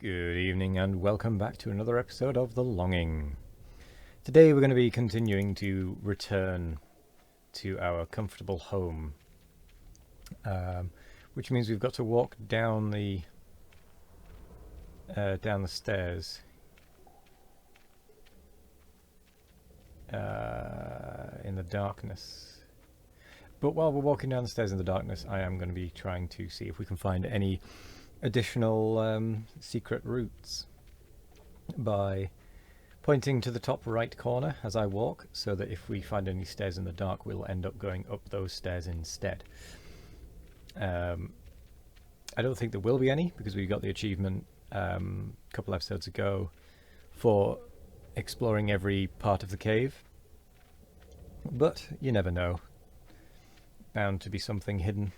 Good evening and welcome back to another episode of The Longing. Today we're going to be continuing to return to our comfortable home, which means we've got to walk down the stairs in the darkness. But while we're walking down the stairs in the darkness, I am going to be trying to see if we can find any additional secret routes by pointing to the top right corner as I walk, so that if we find any stairs in the dark, we'll end up going up those stairs instead. I don't think there will be any, because we got the achievement a couple episodes ago for exploring every part of the cave, but you never know. Bound to be something hidden.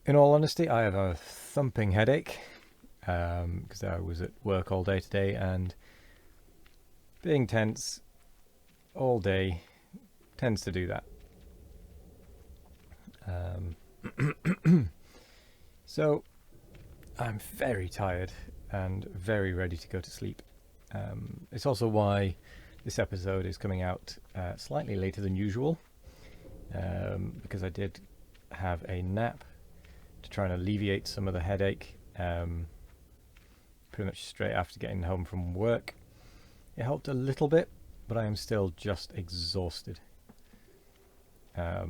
In all honesty, I have a thumping headache because I was at work all day today, and being tense all day tends to do that. So I'm very tired and very ready to go to sleep. It's also why this episode is coming out slightly later than usual, because I did have a nap to try and alleviate some of the headache pretty much straight after getting home from work. It helped a little bit, but I am still just exhausted. I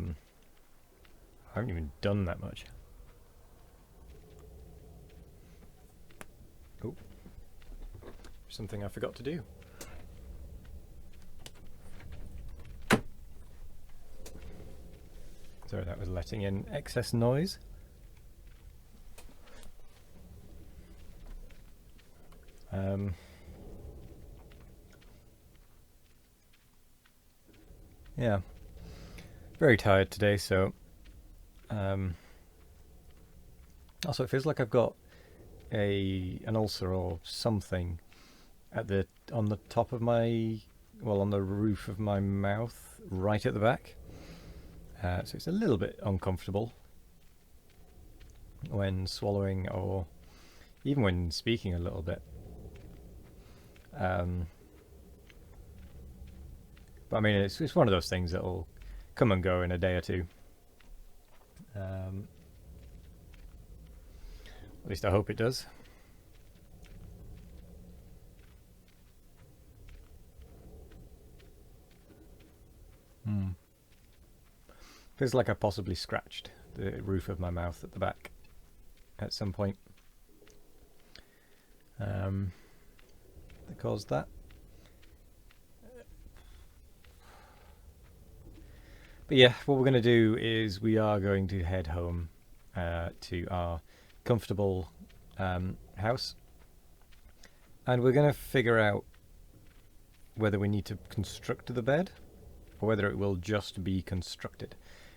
haven't even done that much. Oh, something I forgot to do. Sorry, that was letting in excess noise. Yeah, very tired today, so also it feels like I've got an ulcer or something on the top of on the roof of my mouth, right at the back. So it's a little bit uncomfortable when swallowing, or even when speaking a little bit. But I mean, it's one of those things that'll come and go in a day or two. At least I hope it does. Feels like I possibly scratched the roof of my mouth at the back at some point. That caused that. But yeah, what we're going to do is we are going to head home to our comfortable house, and we're going to figure out whether we need to construct the bed or whether it will just be constructed.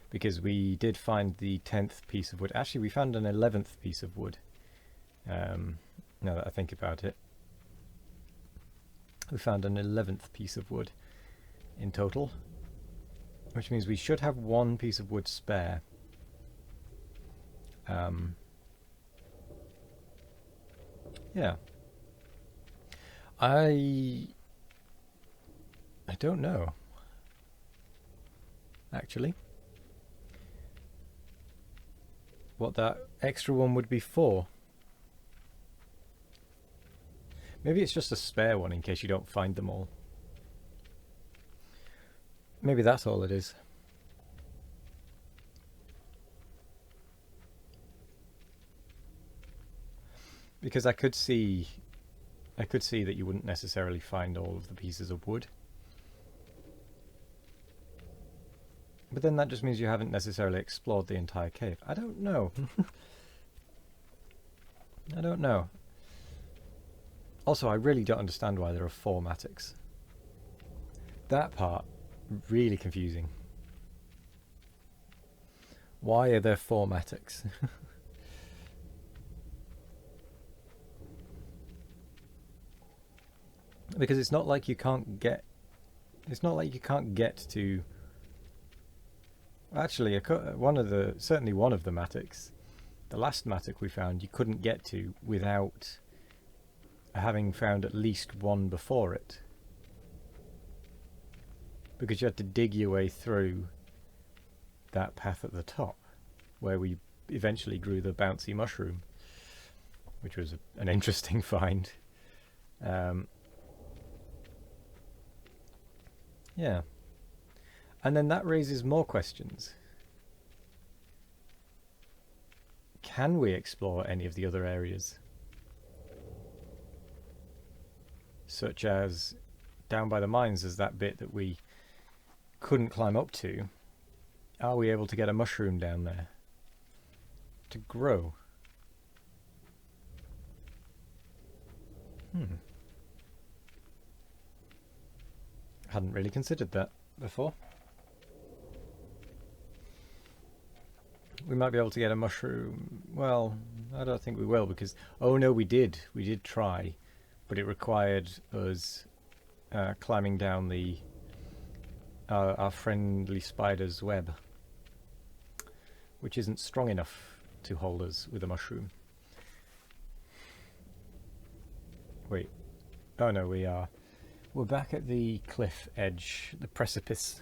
Because we did find the 10th piece of wood. Actually, we found an 11th piece of wood. Now that I think about it. We found an 11th piece of wood in total. Which means we should have one piece of wood spare. Yeah. I don't know. Actually. What that extra one would be for. Maybe it's just a spare one in case you don't find them all. Maybe that's all it is. Because I could see that you wouldn't necessarily find all of the pieces of wood. But then that just means you haven't necessarily explored the entire cave. I don't know. I don't know. Also, I really don't understand why there are 4 matics. That part, really confusing. Why are there 4 matics? Because it's not like you can't get to Actually, certainly one of the mattocks, the last mattock we found, you couldn't get to without having found at least one before it, because you had to dig your way through that path at the top, where we eventually grew the bouncy mushroom, which was an interesting find. Yeah. And then that raises more questions. Can we explore any of the other areas? Such as down by the mines, there's that bit that we couldn't climb up to. Are we able to get a mushroom down there to grow? Hadn't really considered that before. We might be able to get a mushroom. Well, I don't think we will, because... Oh no, we did. We did try. But it required us climbing down the our friendly spider's web, which isn't strong enough to hold us with a mushroom. Wait. Oh no, we are. We're back at the cliff edge, the precipice,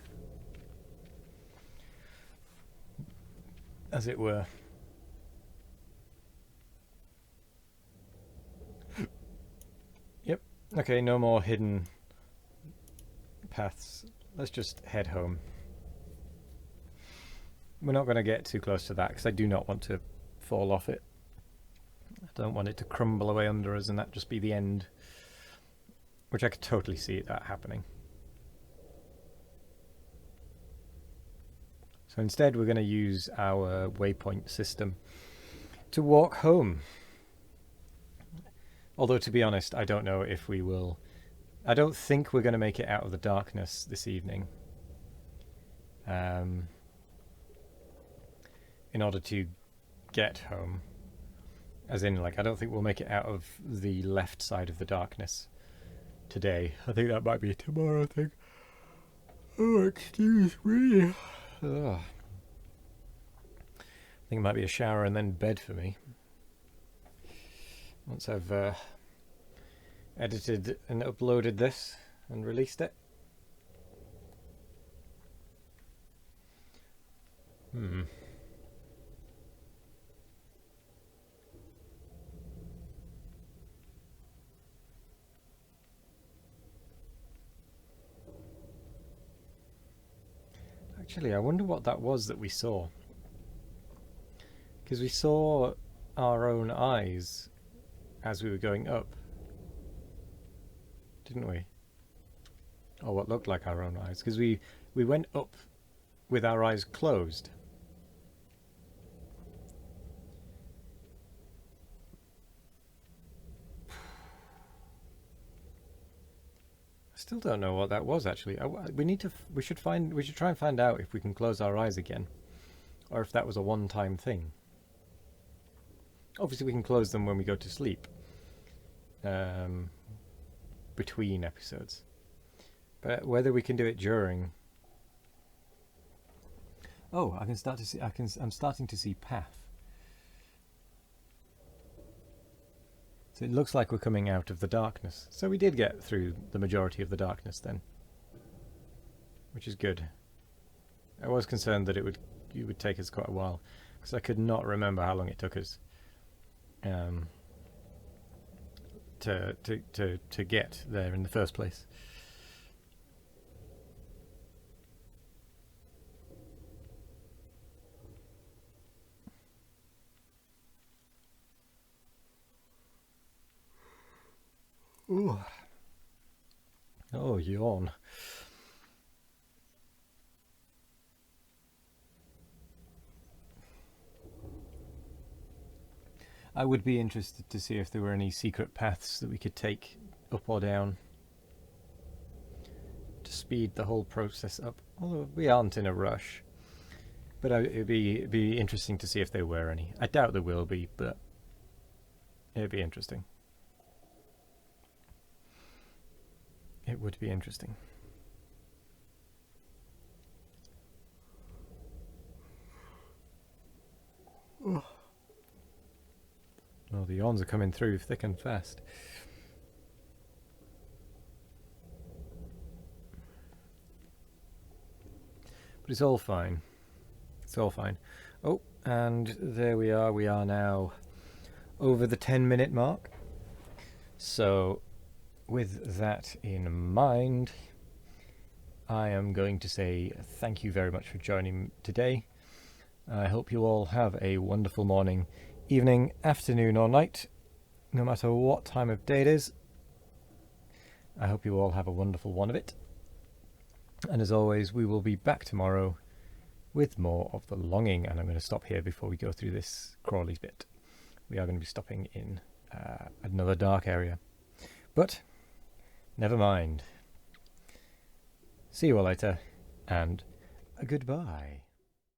as it were. Yep. Okay, no more hidden paths. Let's just head home. We're not going to get too close to that because I do not want to fall off it. I don't want it to crumble away under us and that just be the end. Which I could totally see that happening. So instead we're going to use our waypoint system to walk home. Although, to be honest, I don't know if we will. I don't think we're going to make it out of the darkness this evening. In order to get home. As in, like, I don't think we'll make it out of the left side of the darkness today. I think that might be a tomorrow thing. Oh, excuse me. Ugh. I think it might be a shower and then bed for me. Once I've edited and uploaded this and released it. Actually, I wonder what that was that we saw. Because we saw our own eyes as we were going up. Didn't we? Or what looked like our own eyes. Because we went up with our eyes closed. Still don't know what that was actually. We should try and find out if we can close our eyes again, or if that was a one-time thing. Obviously we can close them when we go to sleep, between episodes, but whether we can do it during. Oh, I can start to see. I'm starting to see path. So it looks like we're coming out of the darkness. So we did get through the majority of the darkness then, which is good. I was concerned that it would take us quite a while, because I could not remember how long it took us to get there in the first place. Ooh. Oh, yawn. I would be interested to see if there were any secret paths that we could take up or down to speed the whole process up. Although we aren't in a rush. But it'd be interesting to see if there were any. I doubt there will be, but it'd be interesting. It would be interesting. Oh, the yawns are coming through thick and fast. But it's all fine. It's all fine. Oh, and there we are. We are now over the 10-minute mark. So, with that in mind, I am going to say thank you very much for joining today. I hope you all have a wonderful morning, evening, afternoon, or night, no matter what time of day it is. I hope you all have a wonderful one of it. And as always, we will be back tomorrow with more of the longing. And I'm going to stop here before we go through this Crawley's bit. We are going to be stopping in another dark area. But never mind. See you all later, and goodbye.